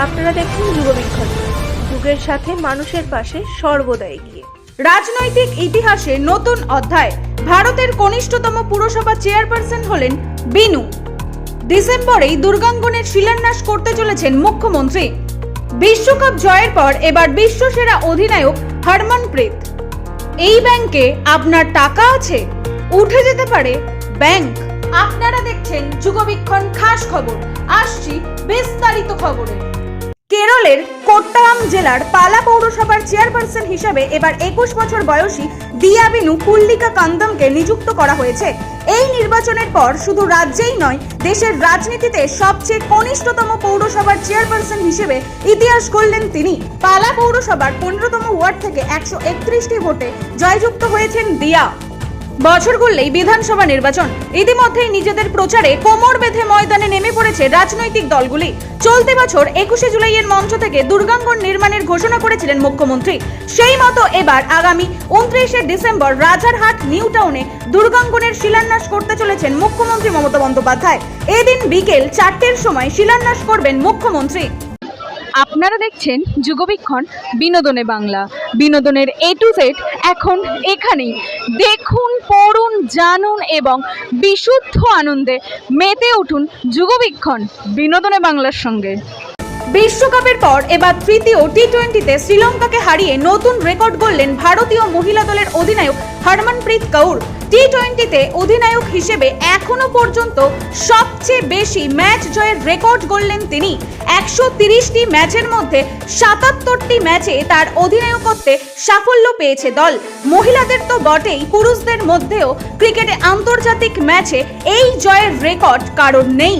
আপনারা দেখুন যুগবীক্ষণ, যুগের সাথে মানুষের পাশে সর্বদা এগিয়ে। রাজনৈতিক ইতিহাসে নতুন অধ্যায়। ভারতের কনিষ্ঠতম পুরসভা চেয়ারপারসন হলেন বিনু। ডিসেম্বরেই দুর্গাঙ্গনের শিলান্যাস করতে চলেছেন মুখ্যমন্ত্রী। বিশ্বকাপ জয়ের পর এবার বিশ্বসেরা অধিনায়ক হরমনপ্রীত। এই ব্যাংকে আপনার টাকা আছে, উঠে যেতে পারে ব্যাংক। আপনারা দেখছেন যুগবীক্ষণ খাস খবর। আসছি বিস্তারিত খবরে। কেরলের কোট্টায়াম জেলার পালা পৌরসভার চেয়ারপারসন হিসেবে এবার 21 বছর বয়সী দিয়া বিনু পুল্লিকা কান্দমকে নিযুক্ত করা হয়েছে। এই নির্বাচনের পর শুধু রাজ্যেই নয়, দেশের রাজনীতিতে সবচেয়ে কনিষ্ঠতম পৌরসভার চেয়ারপারসন হিসেবে ইতিহাস গড়লেন তিনি। পালা পৌরসভার 15তম ওয়ার্ড থেকে 131টি ভোটে জয়যুক্ত হয়েছেন দিয়া। বছর ঘুরলেই বিধানসভা নির্বাচন। ইতিমধ্যেই নিজেদের প্রচারে কোমর বেঁধে ময়দানে নেমে পড়েছে রাজনৈতিক দলগুলি। চলতি বছর 21শে জুলাইয়ের মঞ্চ থেকে দুর্গাঙ্গন নির্মাণের ঘোষণা করেছিলেন মুখ্যমন্ত্রী। সেই মতো এবার আগামী 29শে ডিসেম্বর রাজারহাট নিউ টাউনে দুর্গাঙ্গনের শিলান্যাস করতে চলেছেন মুখ্যমন্ত্রী মমতা বন্দ্যোপাধ্যায়। এদিন বিকেল 4টের সময় শিলান্যাস করবেন মুখ্যমন্ত্রী। আপনারা দেখছেন যুগবীক্ষণ বিনোদনে বাংলা। বিনোদনের A to Z এখন এখানেই। দেখুন, পড়ুন, জানুন এবং বিশুদ্ধ আনন্দে মেতে উঠুন যুগবীক্ষণ বিনোদনে বাংলার সঙ্গে। বিশ্বকাপের পর এবার তৃতীয় টি-20তে শ্রীলঙ্কাকে হারিয়ে নতুন রেকর্ড গড়লেন ভারতীয় মহিলা দলের অধিনায়ক হরমনপ্রীত কৌর। টি-20তে অধিনায়ক হিসেবে এখনো পর্যন্ত সবচেয়ে বেশি ম্যাচ জয়ের রেকর্ড গড়লেন তিনি। 130টি ম্যাচের মধ্যে 77টি ম্যাচে তার অধিনায়কত্বে সাফল্য পেয়েছে দল। মহিলাদের তো বটেই, পুরুষদের মধ্যেও ক্রিকেটে আন্তর্জাতিক ম্যাচে এই জয়ের রেকর্ড কারণ নেই।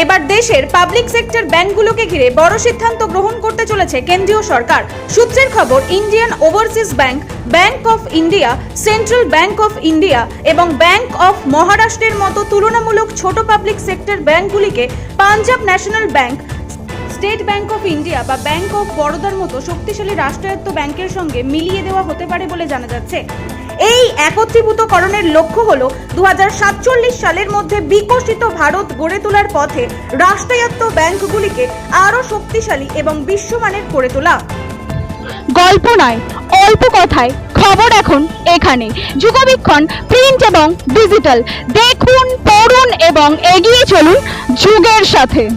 এবার দেশের পাবলিক সেক্টর ব্যাংকগুলোকে ঘিরে বড় সিদ্ধান্ত গ্রহণ করতে চলেছে কেন্দ্রীয় সরকার। সূত্রের খবর, Indian Overseas Bank, Bank of India, Central Bank of India এবং ব্যাংক অফ মহারাষ্ট্রের মতো তুলনামূলক ছোট পাবলিক সেক্টর ব্যাংকগুলিকে Punjab National Bank, State Bank of India বা ব্যাংক অফ বরোদার মতো শক্তিশালী রাষ্ট্রায়ত্ত ব্যাংকের সঙ্গে মিলিয়ে দেওয়া হতে পারে বলে জানা যাচ্ছে। এই একত্রীভূতকরণের লক্ষ্য হল 2047 সালের মধ্যে বিকশিত ভারত গড়ে তোলার পথে রাষ্ট্রায়ত্ত ব্যাংকগুলিকে আরও শক্তিশালী এবং বিশ্বমানের করে তোলা। গল্প নয়, অল্প কথায় খবর এখন এখানে। যুগবীক্ষণ প্রিন্ট এবং ডিজিটাল। দেখুন, পড়ুন এবং এগিয়ে চলুন যুগের সাথে।